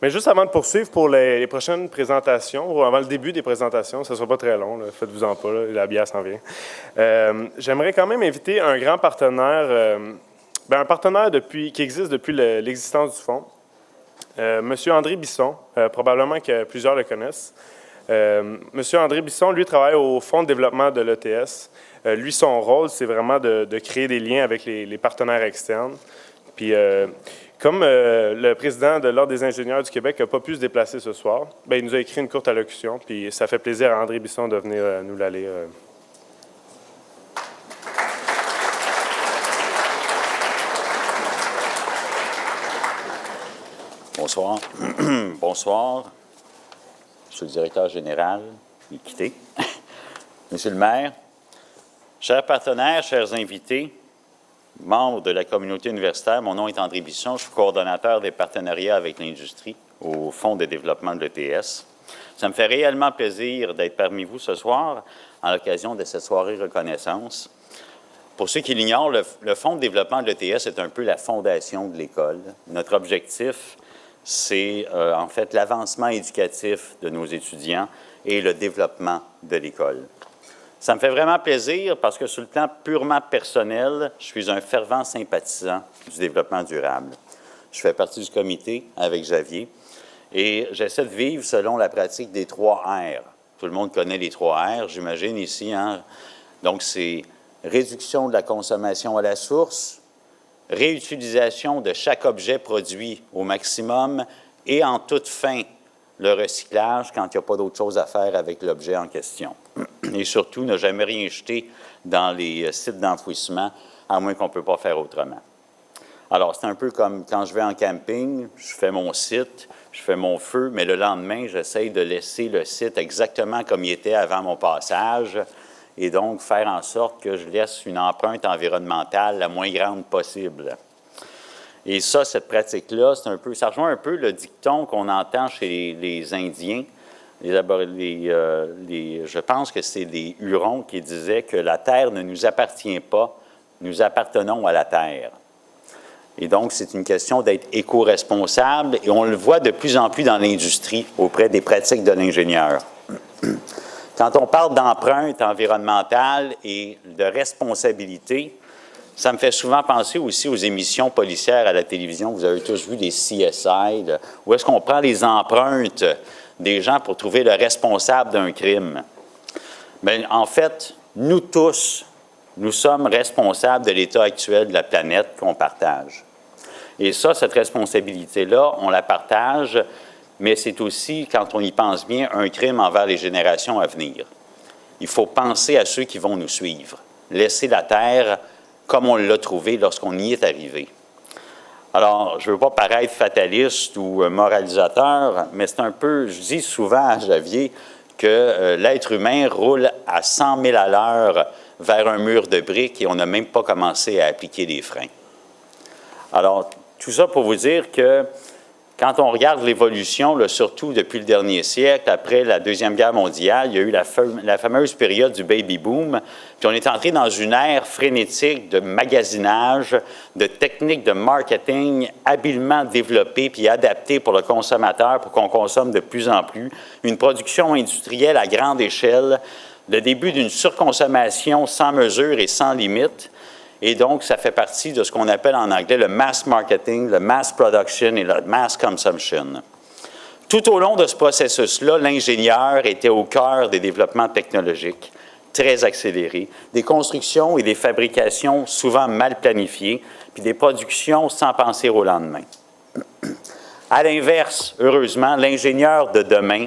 Mais juste avant de poursuivre pour les prochaines présentations, ou avant le début des présentations, ça ne sera pas très long, faites-vous-en pas, là, la bière s'en vient. J'aimerais quand même inviter un grand partenaire, un partenaire qui existe depuis l'existence du fonds, Monsieur André Bisson, probablement que plusieurs le connaissent. Monsieur André Bisson, lui, travaille au Fonds de développement de l'ETS. Lui, son rôle, c'est vraiment de créer des liens avec les partenaires externes. Puis, comme le président de l'Ordre des ingénieurs du Québec n'a pas pu se déplacer ce soir, il nous a écrit une courte allocution, puis ça fait plaisir à André Bisson de venir nous la lire. Bonsoir. Bonsoir. Monsieur le directeur général, il est quitté. Monsieur le maire, chers partenaires, chers invités, membres de la communauté universitaire, mon nom est André Bisson, je suis coordonnateur des partenariats avec l'industrie au Fonds de développement de l'ETS. Ça me fait réellement plaisir d'être parmi vous ce soir à l'occasion de cette soirée reconnaissance. Pour ceux qui l'ignorent, le Fonds de développement de l'ETS est un peu la fondation de l'école. Notre objectif, c'est en fait l'avancement éducatif de nos étudiants et le développement de l'école. Ça me fait vraiment plaisir parce que sur le plan purement personnel, je suis un fervent sympathisant du développement durable. Je fais partie du comité avec Javier et j'essaie de vivre selon la pratique des 3 R. Tout le monde connaît les 3 R, j'imagine ici, hein? Donc, c'est réduction de la consommation à la source, réutilisation de chaque objet produit au maximum et en toute fin, le recyclage quand il n'y a pas d'autre chose à faire avec l'objet en question. Et surtout, ne jamais rien jeter dans les sites d'enfouissement, à moins qu'on ne peut pas faire autrement. Alors, c'est un peu comme quand je vais en camping, je fais mon site, je fais mon feu, mais le lendemain, j'essaye de laisser le site exactement comme il était avant mon passage, et donc faire en sorte que je laisse une empreinte environnementale la moins grande possible. Et ça, cette pratique-là, ça rejoint un peu le dicton qu'on entend chez les Indiens. Je pense que c'est les Hurons qui disaient que la terre ne nous appartient pas, nous appartenons à la terre. Et donc, c'est une question d'être éco-responsable, et on le voit de plus en plus dans l'industrie auprès des pratiques de l'ingénieur. Quand on parle d'empreinte environnementale et de responsabilité, ça me fait souvent penser aussi aux émissions policières à la télévision. Vous avez tous vu des CSI, là, où est-ce qu'on prend les empreintes des gens pour trouver le responsable d'un crime. Bien, en fait, nous tous, nous sommes responsables de l'état actuel de la planète qu'on partage. Et ça, cette responsabilité-là, on la partage, mais c'est aussi, quand on y pense bien, un crime envers les générations à venir. Il faut penser à ceux qui vont nous suivre. Laisser la Terre comme on l'a trouvée lorsqu'on y est arrivé. Alors, je ne veux pas paraître fataliste ou moralisateur, mais c'est un peu, je dis souvent à Javier que l'être humain roule à 100 000 à l'heure vers un mur de briques et on n'a même pas commencé à appliquer les freins. Alors, tout ça pour vous dire que quand on regarde l'évolution, surtout depuis le dernier siècle, après la Deuxième Guerre mondiale, il y a eu la fameuse période du baby-boom, puis on est entré dans une ère frénétique de magasinage, de techniques de marketing habilement développées puis adaptées pour le consommateur pour qu'on consomme de plus en plus, une production industrielle à grande échelle, le début d'une surconsommation sans mesure et sans limite. Et donc, ça fait partie de ce qu'on appelle en anglais le mass marketing, le mass production et le mass consumption. Tout au long de ce processus-là, l'ingénieur était au cœur des développements technologiques, très accélérés, des constructions et des fabrications souvent mal planifiées, puis des productions sans penser au lendemain. À l'inverse, heureusement, l'ingénieur de demain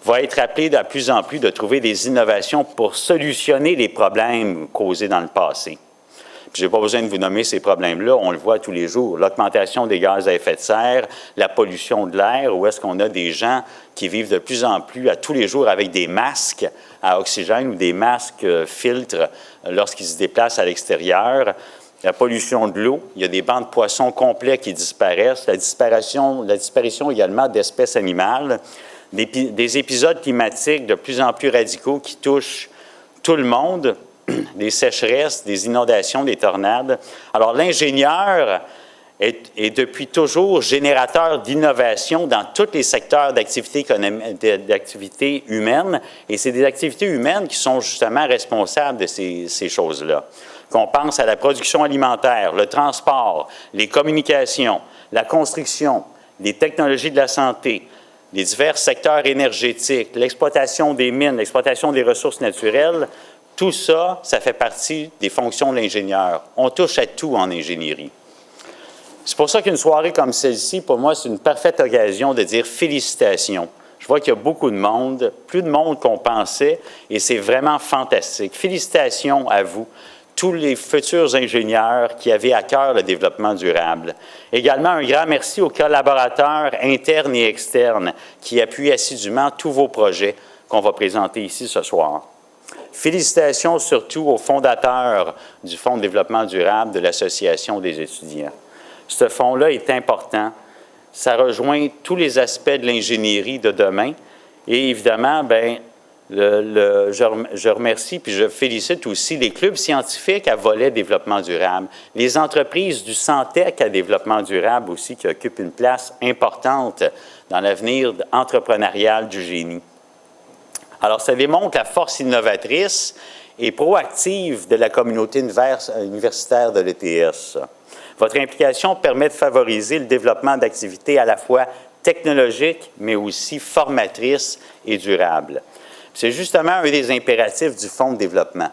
va être appelé de plus en plus de trouver des innovations pour solutionner les problèmes causés dans le passé. Je n'ai pas besoin de vous nommer ces problèmes-là, on le voit tous les jours. L'augmentation des gaz à effet de serre, la pollution de l'air, où est-ce qu'on a des gens qui vivent de plus en plus à tous les jours avec des masques à oxygène ou des masques filtres lorsqu'ils se déplacent à l'extérieur. La pollution de l'eau, il y a des bancs de poissons complets qui disparaissent, la disparition également d'espèces animales. Des épisodes climatiques de plus en plus radicaux qui touchent tout le monde, des sécheresses, des inondations, des tornades. Alors, l'ingénieur est depuis toujours générateur d'innovation dans tous les secteurs d'activité humaine, et c'est des activités humaines qui sont justement responsables de ces choses-là. Qu'on pense à la production alimentaire, le transport, les communications, la construction, les technologies de la santé, les divers secteurs énergétiques, l'exploitation des mines, l'exploitation des ressources naturelles, tout ça, ça fait partie des fonctions de l'ingénieur. On touche à tout en ingénierie. C'est pour ça qu'une soirée comme celle-ci, pour moi, c'est une parfaite occasion de dire félicitations. Je vois qu'il y a beaucoup de monde, plus de monde qu'on pensait, et c'est vraiment fantastique. Félicitations à vous, tous les futurs ingénieurs qui avaient à cœur le développement durable. Également, un grand merci aux collaborateurs internes et externes qui appuient assidûment tous vos projets qu'on va présenter ici ce soir. Félicitations surtout aux fondateurs du Fonds de développement durable de l'Association des étudiants. Ce fonds-là est important. Ça rejoint tous les aspects de l'ingénierie de demain. Et évidemment, bien, je remercie puis je félicite aussi les clubs scientifiques à volet développement durable, les entreprises du Santec à développement durable aussi qui occupent une place importante dans l'avenir entrepreneurial du génie. Alors, ça démontre la force innovatrice et proactive de la communauté universitaire de l'ETS. Votre implication permet de favoriser le développement d'activités à la fois technologiques, mais aussi formatrices et durables. C'est justement un des impératifs du Fonds de développement.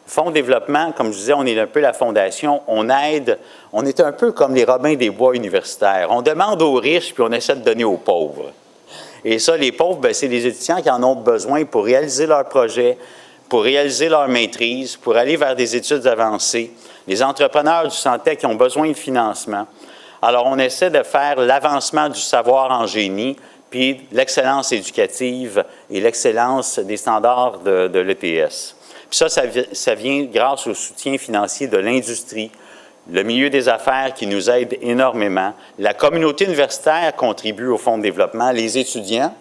Le Fonds de développement, comme je disais, on est un peu la fondation, on aide, on est un peu comme les Robins des Bois universitaires. On demande aux riches, puis on essaie de donner aux pauvres. Et ça, les pauvres, bien, c'est les étudiants qui en ont besoin pour réaliser leurs projets, pour réaliser leur maîtrise, pour aller vers des études avancées. Les entrepreneurs du Santec qui ont besoin de financement. Alors, on essaie de faire l'avancement du savoir en génie, puis l'excellence éducative et l'excellence des standards de l'ETS. Puis ça vient grâce au soutien financier de l'industrie, le milieu des affaires qui nous aide énormément. La communauté universitaire contribue au Fonds de développement. Les étudiants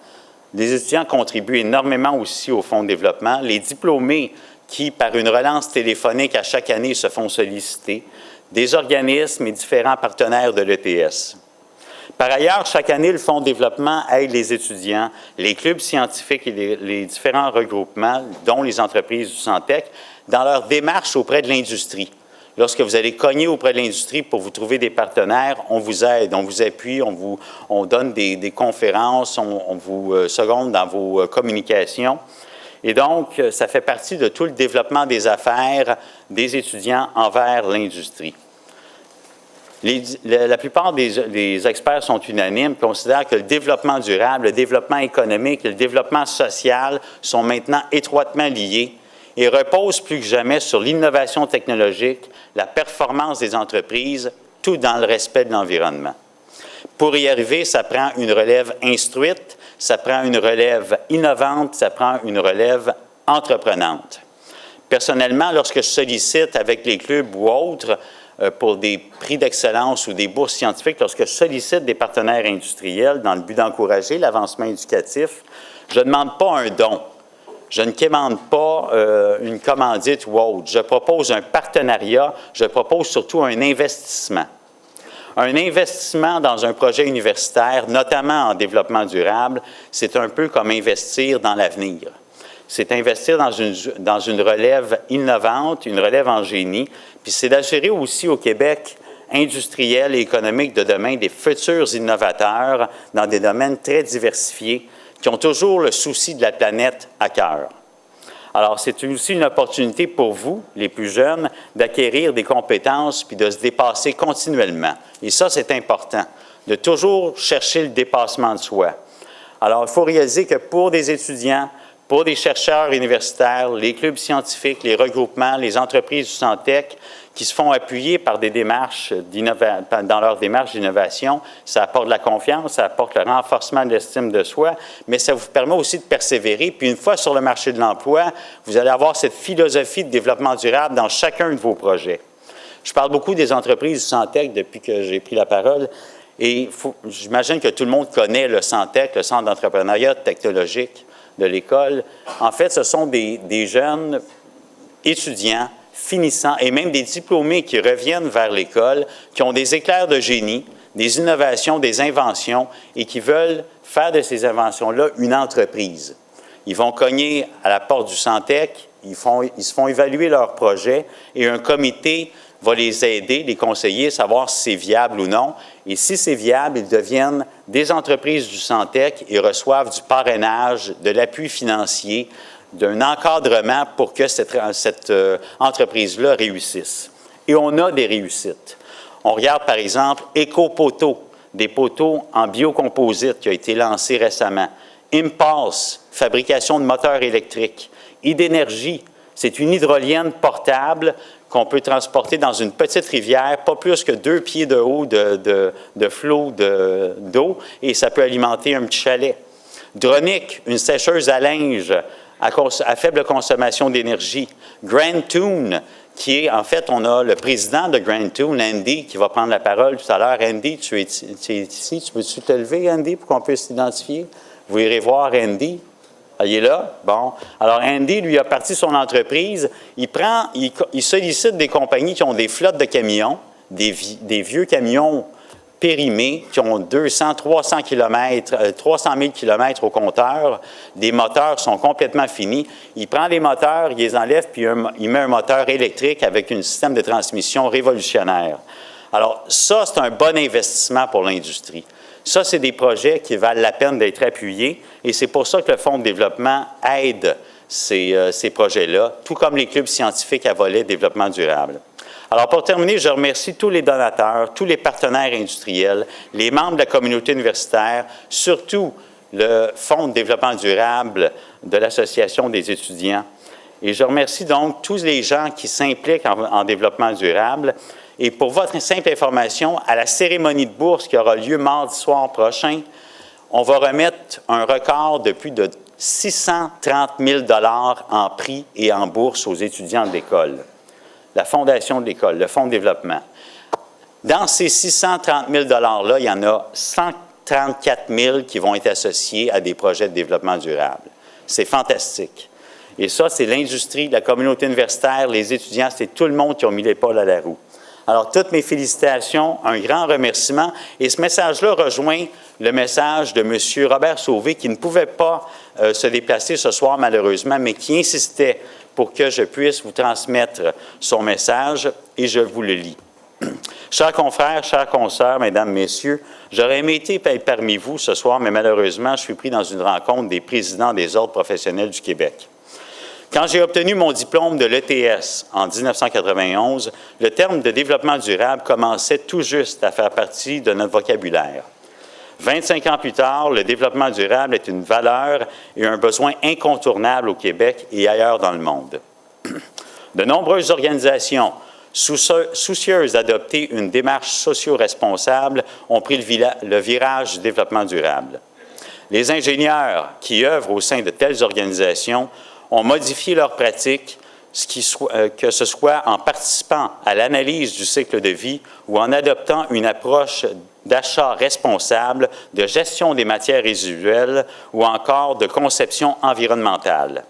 contribuent énormément aussi au Fonds de développement. Les diplômés qui, par une relance téléphonique à chaque année, se font solliciter, des organismes et différents partenaires de l'ETS. Par ailleurs, chaque année, le Fonds de développement aide les étudiants, les clubs scientifiques et les différents regroupements, dont les entreprises du Santec, dans leur démarche auprès de l'industrie. Lorsque vous allez cogner auprès de l'industrie pour vous trouver des partenaires, on vous aide, on vous appuie, on donne des conférences, on vous seconde dans vos communications. Et donc, ça fait partie de tout le développement des affaires des étudiants envers l'industrie. La plupart des experts sont unanimes, considèrent que le développement durable, le développement économique et le développement social sont maintenant étroitement liés et reposent plus que jamais sur l'innovation technologique, la performance des entreprises, tout dans le respect de l'environnement. Pour y arriver, ça prend une relève instruite, ça prend une relève innovante, ça prend une relève entreprenante. Personnellement, lorsque je sollicite avec les clubs ou autres pour des prix d'excellence ou des bourses scientifiques, lorsque je sollicite des partenaires industriels dans le but d'encourager l'avancement éducatif, je ne demande pas un don. Je ne commande pas une commandite ou autre. Je propose un partenariat, je propose surtout un investissement. Un investissement dans un projet universitaire, notamment en développement durable, c'est un peu comme investir dans l'avenir. C'est investir dans une relève innovante, une relève en génie, puis c'est d'assurer aussi au Québec industriel et économique de demain des futurs innovateurs dans des domaines très diversifiés qui ont toujours le souci de la planète à cœur. Alors, c'est aussi une opportunité pour vous, les plus jeunes, d'acquérir des compétences puis de se dépasser continuellement. Et ça, c'est important, de toujours chercher le dépassement de soi. Alors, il faut réaliser que pour des étudiants, pour des chercheurs universitaires, les clubs scientifiques, les regroupements, les entreprises du Santec qui se font appuyer par des démarches dans leur démarche d'innovation, ça apporte de la confiance, ça apporte le renforcement de l'estime de soi, mais ça vous permet aussi de persévérer. Puis une fois sur le marché de l'emploi, vous allez avoir cette philosophie de développement durable dans chacun de vos projets. Je parle beaucoup des entreprises du Santec depuis que j'ai pris la parole. Et j'imagine que tout le monde connaît le Santec, le Centre d'entrepreneuriat technologique de l'école. En fait, ce sont des jeunes étudiants finissants et même des diplômés qui reviennent vers l'école, qui ont des éclairs de génie, des innovations, des inventions et qui veulent faire de ces inventions-là une entreprise. Ils vont cogner à la porte du Centec, ils se font évaluer leur projet et un comité va les aider, les conseiller, savoir si c'est viable ou non. Et si c'est viable, ils deviennent des entreprises du Centec et reçoivent du parrainage, de l'appui financier, d'un encadrement pour que cette entreprise-là réussisse. Et on a des réussites. On regarde par exemple Éco-Poteau, des poteaux en biocomposite qui a été lancé récemment. Impulse, fabrication de moteurs électriques. Idénergie, c'est une hydrolienne portable qu'on peut transporter dans une petite rivière, pas plus que 2 pieds de haut de flot d'eau, et ça peut alimenter un petit chalet. Dronic, une sécheuse à linge à faible consommation d'énergie. Grand Tune, qui est, en fait, on a le président de Grand Tune, Andy, qui va prendre la parole tout à l'heure. Andy, tu es ici, tu peux-tu te lever, Andy, pour qu'on puisse t'identifier? Vous irez voir Andy. Ah, il est là? Bon. Alors, Andy, lui, a parti son entreprise. Il sollicite des compagnies qui ont des flottes de camions, des vieux camions périmés, qui ont 200, 300 000 km au compteur. Les moteurs sont complètement finis. Il prend les moteurs, il les enlève, puis il met un moteur électrique avec un système de transmission révolutionnaire. Alors, ça, c'est un bon investissement pour l'industrie. Ça, c'est des projets qui valent la peine d'être appuyés et c'est pour ça que le Fonds de développement aide ces projets-là, tout comme les clubs scientifiques à volet développement durable. Alors, pour terminer, je remercie tous les donateurs, tous les partenaires industriels, les membres de la communauté universitaire, surtout le Fonds de développement durable de l'Association des étudiants. Et je remercie donc tous les gens qui s'impliquent en développement durable. Et pour votre simple information, à la cérémonie de bourse qui aura lieu mardi soir prochain, on va remettre un record de plus de 630 000 $ en prix et en bourse aux étudiants de l'école. La fondation de l'école, le fonds de développement. Dans ces 630 000 $-là, il y en a 134 000 qui vont être associés à des projets de développement durable. C'est fantastique. Et ça, c'est l'industrie, la communauté universitaire, les étudiants, c'est tout le monde qui a mis l'épaule à la roue. Alors, toutes mes félicitations, un grand remerciement. Et ce message-là rejoint le message de M. Robert Sauvé, qui ne pouvait pas se déplacer ce soir, malheureusement, mais qui insistait pour que je puisse vous transmettre son message, et je vous le lis. Chers confrères, chères consoeurs, mesdames, messieurs, j'aurais aimé être parmi vous ce soir, mais malheureusement, je suis pris dans une rencontre des présidents des ordres professionnels du Québec. Quand j'ai obtenu mon diplôme de l'ETS en 1991, le terme de développement durable commençait tout juste à faire partie de notre vocabulaire. 25 ans plus tard, le développement durable est une valeur et un besoin incontournable au Québec et ailleurs dans le monde. De nombreuses organisations soucieuses d'adopter une démarche socio-responsable ont pris le virage du développement durable. Les ingénieurs qui œuvrent au sein de telles organisations ont modifié leurs pratiques, que ce soit en participant à l'analyse du cycle de vie ou en adoptant une approche d'achat responsable, de gestion des matières résiduelles ou encore de conception environnementale.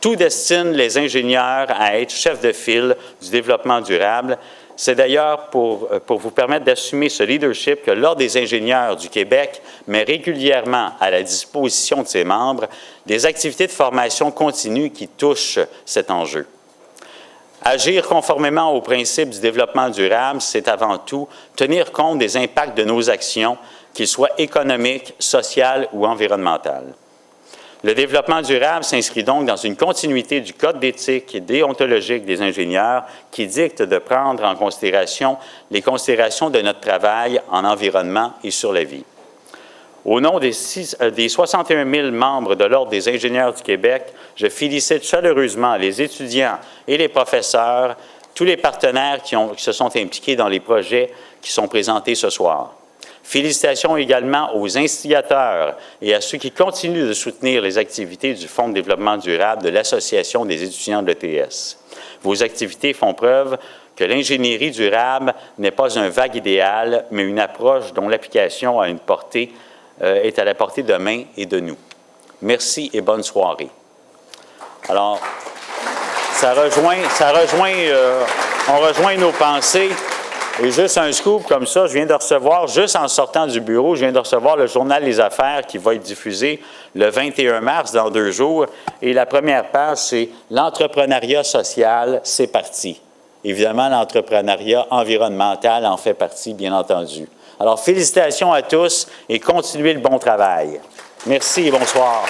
Tout destine les ingénieurs à être chefs de file du développement durable. C'est d'ailleurs pour vous permettre d'assumer ce leadership que l'Ordre des ingénieurs du Québec met régulièrement à la disposition de ses membres des activités de formation continue qui touchent cet enjeu. Agir conformément aux principes du développement durable, c'est avant tout tenir compte des impacts de nos actions, qu'ils soient économiques, sociales ou environnementales. Le développement durable s'inscrit donc dans une continuité du Code d'éthique et déontologique des ingénieurs qui dicte de prendre en considération les considérations de notre travail en environnement et sur la vie. Au nom des 61 000 membres de l'Ordre des ingénieurs du Québec, je félicite chaleureusement les étudiants et les professeurs, tous les partenaires qui se sont impliqués dans les projets qui sont présentés ce soir. Félicitations également aux instigateurs et à ceux qui continuent de soutenir les activités du Fonds de développement durable de l'Association des étudiants de l'ETS. Vos activités font preuve que l'ingénierie durable n'est pas un vague idéal, mais une approche dont l'application a une portée est à la portée de main et de nous. Merci et bonne soirée. Alors, on rejoint nos pensées. Et juste un scoop comme ça, je viens de recevoir, juste en sortant du bureau, je viens de recevoir le journal Les Affaires qui va être diffusé le 21 mars, dans 2 jours. Et la première page, c'est « L'entrepreneuriat social, c'est parti ». Évidemment, l'entrepreneuriat environnemental en fait partie, bien entendu. Alors, félicitations à tous et continuez le bon travail. Merci et bonsoir.